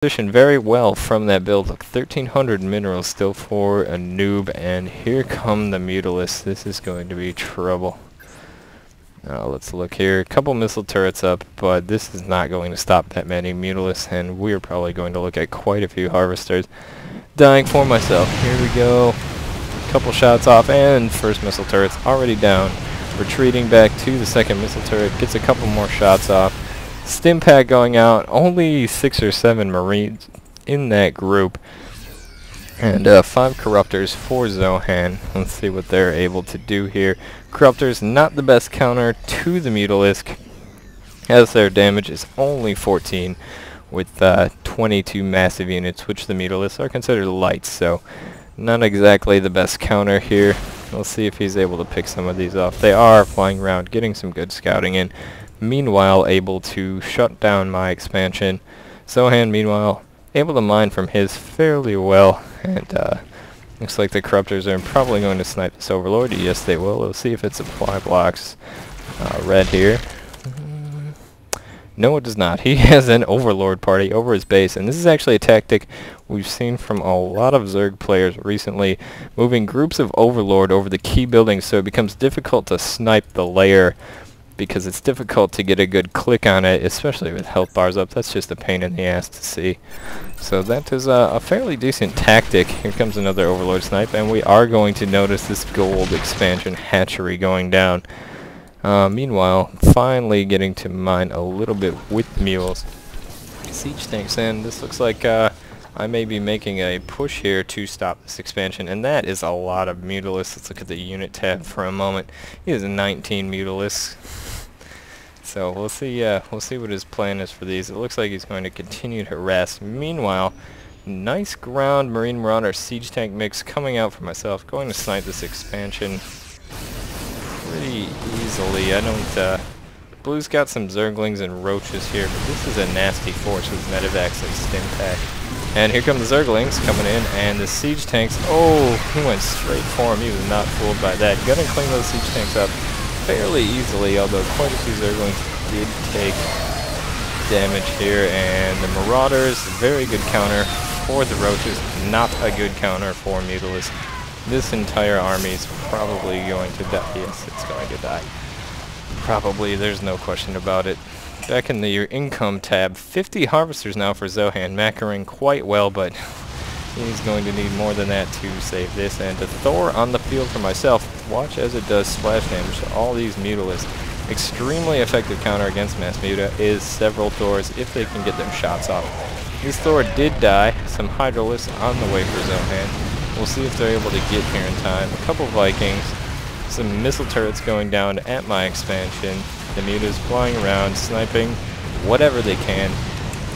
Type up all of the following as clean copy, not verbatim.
Positioned very well from that build. Look, 1,300 minerals still for a noob, and here come the Mutalisks. This is going to be trouble. Now let's look here. A couple missile turrets up, but this is not going to stop that many Mutalisks, and we're probably going to look at quite a few harvesters. Dying for myself. Here we go. Couple shots off, and first missile turret's already down. Retreating back to the second missile turret. Gets a couple more shots off. Stim pack going out. Only 6 or 7 Marines in that group. And 5 Corruptors for Zohan. Let's see what they're able to do here. Corruptors not the best counter to the Mutalisk, as their damage is only 14 with 22 massive units, which the Mutalisks are considered light, so not exactly the best counter here. We'll see if he's able to pick some of these off. They are flying around, getting some good scouting in. Meanwhile, able to shut down my expansion. Zohan, meanwhile, able to mine from his fairly well, and looks like the Corruptors are probably going to snipe this Overlord. Yes, they will. We'll see if it supply blocks red here. No, it does not. He has an Overlord party over his base, and this is actually a tactic we've seen from a lot of Zerg players recently, moving groups of Overlord over the key buildings so it becomes difficult to snipe the layer, because it's difficult to get a good click on it, especially with health bars up. That's just a pain in the ass to see. So that is a fairly decent tactic. Here comes another Overlord snipe, and we are going to notice this gold expansion hatchery going down. Meanwhile, finally getting to mine a little bit with mules. Siege tanks in. This looks like I may be making a push here to stop this expansion, and that is a lot of Mutalisks. Let's look at the unit tab for a moment. He has 19 Mutalisks. So we'll see what his plan is for these. It looks like he's going to continue to harass. Meanwhile, nice ground Marine Marauder siege tank mix coming out for myself. Going to snipe this expansion pretty easily. I don't Blue's got some Zerglings and Roaches here, but this is a nasty force with Medivacs and Stim Pack. And here come the Zerglings coming in, and the siege tanks, oh, he went straight for him. He was not fooled by that. Gonna clean those siege tanks up fairly easily, although quite a few Zerglings did take damage here. And the Marauders, very good counter for the Roaches, not a good counter for Mutalisks. This entire army is probably going to die. Yes, it's going to die. Probably, there's no question about it. Back in your income tab, 50 harvesters now for Zohan, macroing quite well, but he's going to need more than that to save this. And a Thor on the field for myself. Watch as it does splash damage to all these Mutalisks. Extremely effective counter against Mass Muta is several Thors if they can get them shots off. This Thor did die. Some Hydralisks on the way for Zohan. We'll see if they're able to get here in time. A couple Vikings. Some missile turrets going down at my expansion. The Mutas flying around, sniping whatever they can.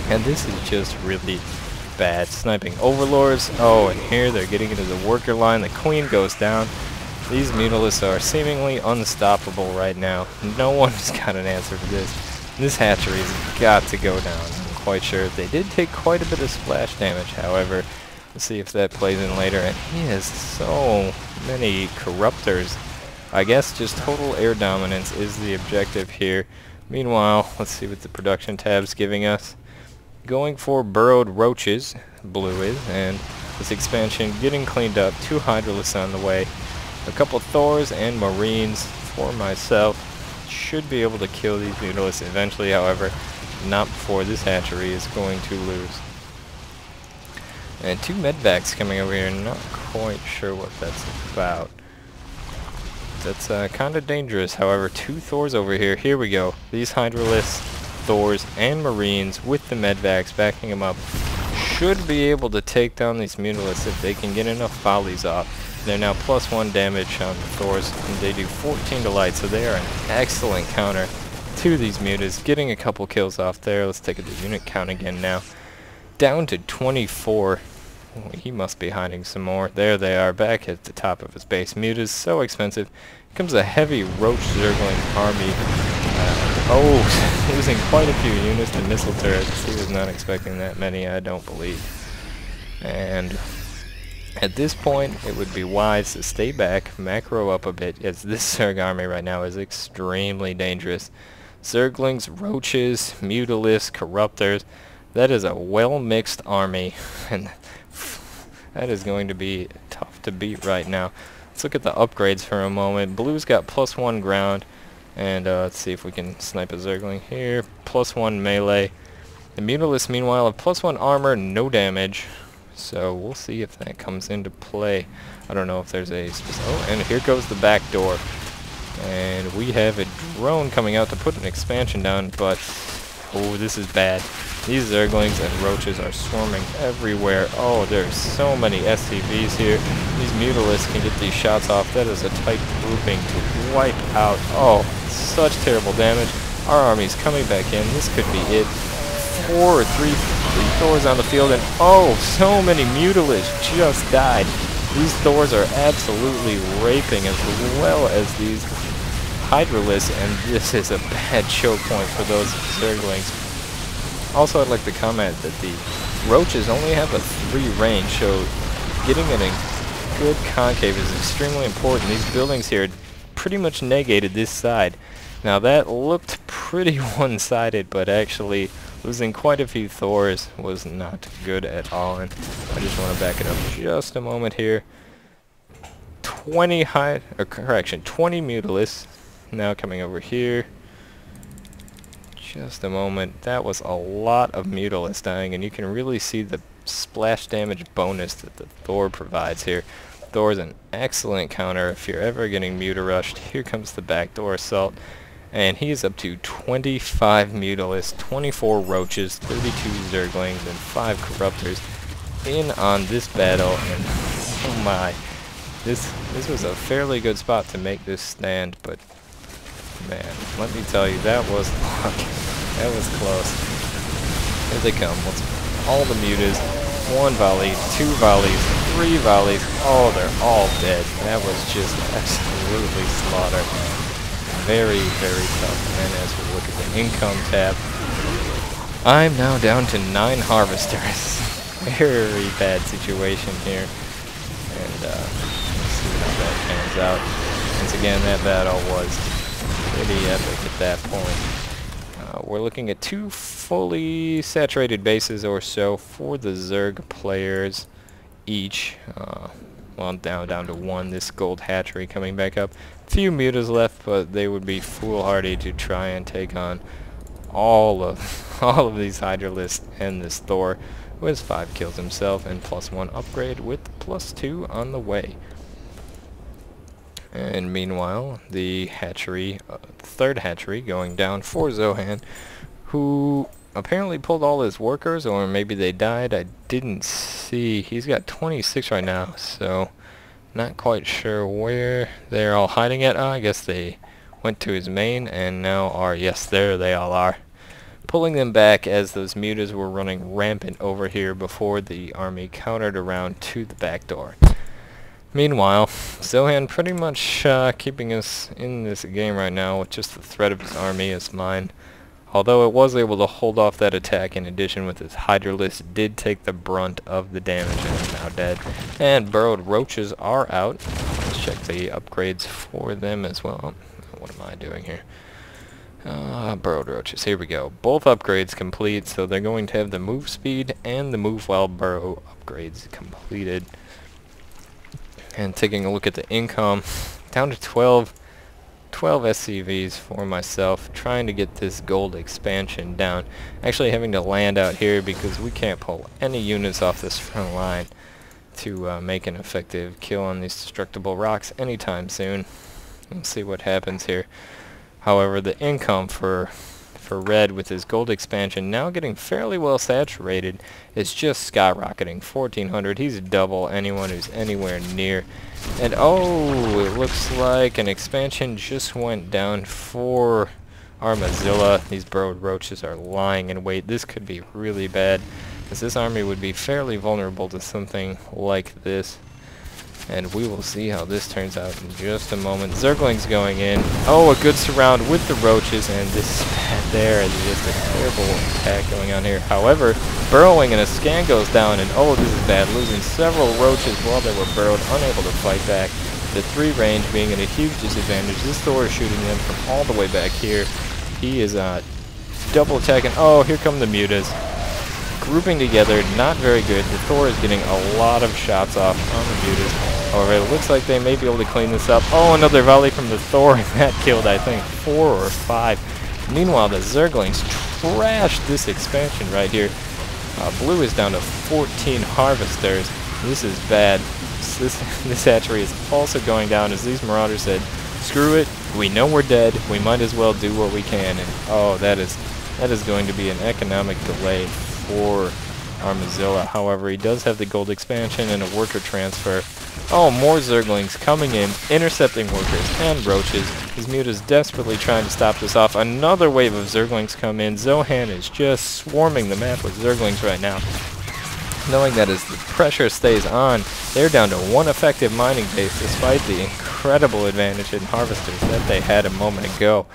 And this is just really bad sniping. Overlords, oh, and here they're getting into the worker line. The Queen goes down. These Mutalisks are seemingly unstoppable right now. No one's got an answer for this. This hatchery's got to go down. I'm quite sure. They did take quite a bit of splash damage, however. Let's see if that plays in later. And he has so many Corruptors. I guess just total air dominance is the objective here. Meanwhile, let's see what the production tab's giving us. Going for burrowed Roaches, Blue is, and this expansion getting cleaned up. 2 Hydralisks on the way. A couple Thors and Marines for myself. Should be able to kill these Mutalisks eventually, however, not before this hatchery is going to lose. And 2 Medvacs coming over here, not quite sure what that's about. That's kind of dangerous. However, 2 Thors over here. Here we go. These Hydralisks, Thors, and Marines with the Medvacs backing them up should be able to take down these Mutalisks if they can get enough volleys off. They're now +1 damage on the Thors, and they do 14 to light, so they are an excellent counter to these Mutas. Getting a couple kills off there. Let's take the unit count again now. Down to 24. He must be hiding some more. There they are, back at the top of his base. Muta's so expensive. Here comes a heavy Roach Zergling army. Losing quite a few units to missile turrets. He was not expecting that many, I don't believe. And at this point, it would be wise to stay back, macro up a bit, as this Zerg army right now is extremely dangerous. Zerglings, Roaches, Mutalisks, Corruptors. That is a well-mixed army, and that is going to be tough to beat right now. Let's look at the upgrades for a moment. Blue's got +1 ground, and let's see if we can snipe a zergling here. +1 melee. The Mutalists, meanwhile, have +1 armor, no damage. So we'll see if that comes into play. I don't know if there's a oh, and here goes the back door. And we have a drone coming out to put an expansion down, but oh, this is bad. These zerglings and roaches are swarming everywhere. Oh, there's so many SCVs here. These Mutalists can get these shots off. That is a tight grouping to wipe out. Oh, such terrible damage. Our army's coming back in. This could be it. 4 or 3 Thors on the field, and oh, so many Mutalists just died. These Thors are absolutely raping, as well as these Hydralisks, and this is a bad choke point for those Zerglings. Also, I'd like to comment that the Roaches only have a 3 range, so getting in a good concave is extremely important. These buildings here pretty much negated this side. Now that looked pretty one-sided, but actually losing quite a few Thors was not good at all, and I just want to back it up just a moment here. 20 Mutalists now coming over here. Just a moment. That was a lot of Mutalists dying, and you can really see the splash damage bonus that the Thor provides here. Thor is an excellent counter if you're ever getting muta-rushed. Here comes the backdoor assault. And he is up to 25 Mutalists, 24 Roaches, 32 Zerglings, and 5 Corruptors in on this battle. And oh my, this was a fairly good spot to make this stand, but man, let me tell you, that was luck. That was close. Here they come. All the mutas. 1 volley, 2 volleys, 3 volleys. Oh, they're all dead. That was just absolutely slaughter. Very, very tough. And as we look at the income tab, I'm now down to 9 harvesters. Very bad situation here. And let's see how that pans out. Once again, that battle was pretty epic at that point. We're looking at 2 fully saturated bases or so for the Zerg players each. Well, down to 1. This gold hatchery coming back up. Few mutas left, but they would be foolhardy to try and take on all of these Hydralisks and this Thor, who has 5 kills himself and +1 upgrade with +2 on the way. And meanwhile, the hatchery, third hatchery, going down for Zohan, who apparently pulled all his workers, or maybe they died. I didn't see. He's got 26 right now, so not quite sure where they're all hiding at. I guess they went to his main and now are, yes, there they all are. Pulling them back as those mutas were running rampant over here before the army countered around to the back door. Meanwhile, Zohan pretty much keeping us in this game right now with just the threat of his army as mine. Although it was able to hold off that attack, in addition with its Hydralisk, did take the brunt of the damage and is now dead. And burrowed roaches are out. Let's check the upgrades for them as well. What am I doing here? Burrowed roaches. Here we go. Both upgrades complete, so they're going to have the move speed and the move while burrow upgrades completed. And taking a look at the income, down to 12 SCVs for myself, trying to get this gold expansion down. Actually having to land out here because we can't pull any units off this front line to make an effective kill on these destructible rocks anytime soon. Let's see what happens here. However, the income for Red with his gold expansion now getting fairly well saturated is just skyrocketing. 1400, he's double anyone who's anywhere near. And oh, it looks like an expansion just went down for Armazilla. These burrowed roaches are lying in wait. This could be really bad, as this army would be fairly vulnerable to something like this. And we will see how this turns out in just a moment. Zergling's going in. Oh, a good surround with the roaches, and this is bad there. It's just a terrible attack going on here. However, burrowing and a scan goes down, and oh, this is bad. Losing several roaches while they were burrowed, unable to fight back. The 3 range being at a huge disadvantage. This Thor is shooting them from all the way back here. He is double attacking. Oh, here come the mutas. grouping together, not very good. The Thor is getting a lot of shots off on the Mutas. However, it looks like they may be able to clean this up. Oh, another volley from the Thor, and that killed, I think, 4 or 5. Meanwhile, the Zerglings trashed this expansion right here. Blue is down to 14 harvesters. This is bad. This hatchery is also going down as these Marauders said, screw it, we know we're dead, we might as well do what we can. And oh, that is going to be an economic delay for Armazilla. However, he does have the gold expansion and a worker transfer. Oh, more Zerglings coming in, intercepting workers and roaches. His Muta's desperately trying to stop this off. Another wave of Zerglings come in. Zohan is just swarming the map with Zerglings right now. Knowing that as the pressure stays on, they're down to 1 effective mining base despite the incredible advantage in harvesters that they had a moment ago.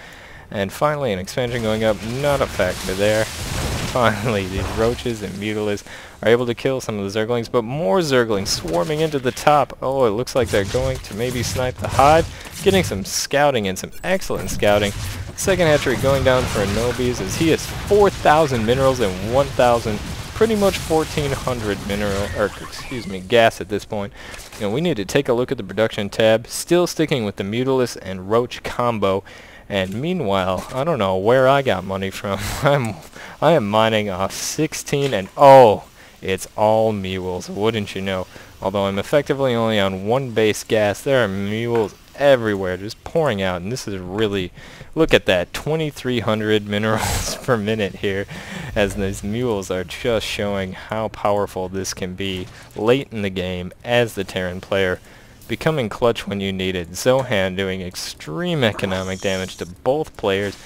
And finally, an expansion going up, not a factor there. Finally, these roaches and mutilas are able to kill some of the Zerglings, but more Zerglings swarming into the top. Oh, it looks like they're going to maybe snipe the hive, getting some scouting and some excellent scouting. Second hatchery going down for Anobis as he has 4,000 minerals and 1,000, pretty much 1,400 gas at this point. You know, we need to take a look at the production tab, still sticking with the Mutalis and Roach combo. And meanwhile, I don't know where I got money from. I am mining off 16 and oh, it's all mules, wouldn't you know. Although I'm effectively only on 1 base gas, there are mules everywhere just pouring out, and this is really, look at that, 2,300 minerals per minute here, as these mules are just showing how powerful this can be late in the game as the Terran player. Becoming clutch when you need it. Zohan doing extreme economic damage to both players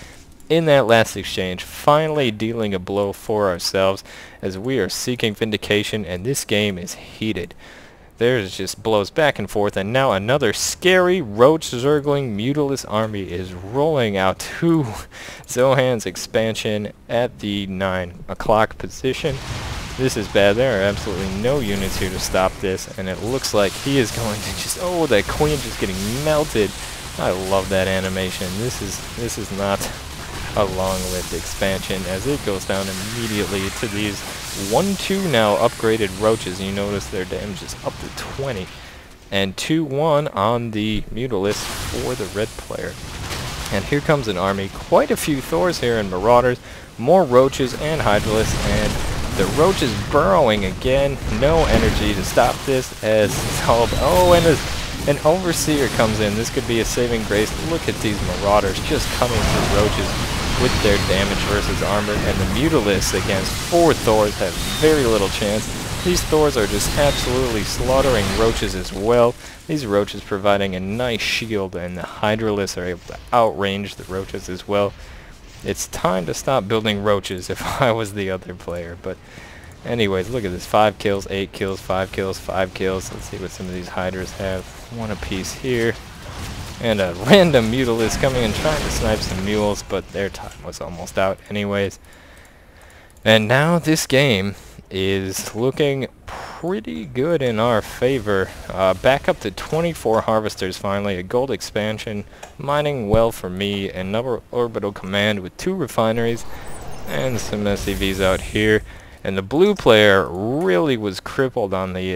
in that last exchange, finally dealing a blow for ourselves as we are seeking vindication, and this game is heated. There's just blows back and forth, and now another scary Roach Zergling Mutalis army is rolling out to Zohan's expansion at the 9 o'clock position. This is bad. There are absolutely no units here to stop this, and it looks like he is going to just, oh, that queen just getting melted. I love that animation. This is not a long-lived expansion as it goes down immediately to these 1-2 now upgraded roaches. You notice their damage is up to 20, and 2-1 on the Mutalis for the red player. And here comes an army, quite a few Thors here and Marauders, more roaches and Hydralisks, and the roach is burrowing again. No energy to stop this as oh, and an overseer comes in. This could be a saving grace. Look at these Marauders just coming through roaches with their damage versus armor, and the Mutalists against 4 Thors have very little chance. These Thors are just absolutely slaughtering roaches as well. These roaches providing a nice shield, and the Hydralisks are able to outrange the roaches as well. It's time to stop building roaches if I was the other player. But anyways, look at this. 5 kills, 8 kills, 5 kills, 5 kills. Let's see what some of these Hydras have. 1 apiece here. And a random Mutalist coming and trying to snipe some mules, but their time was almost out anyways. And now this game is looking pretty good in our favor. Back up to 24 harvesters finally, a gold expansion, mining well for me, another orbital command with 2 refineries, and some SCVs out here. And the blue player really was crippled on the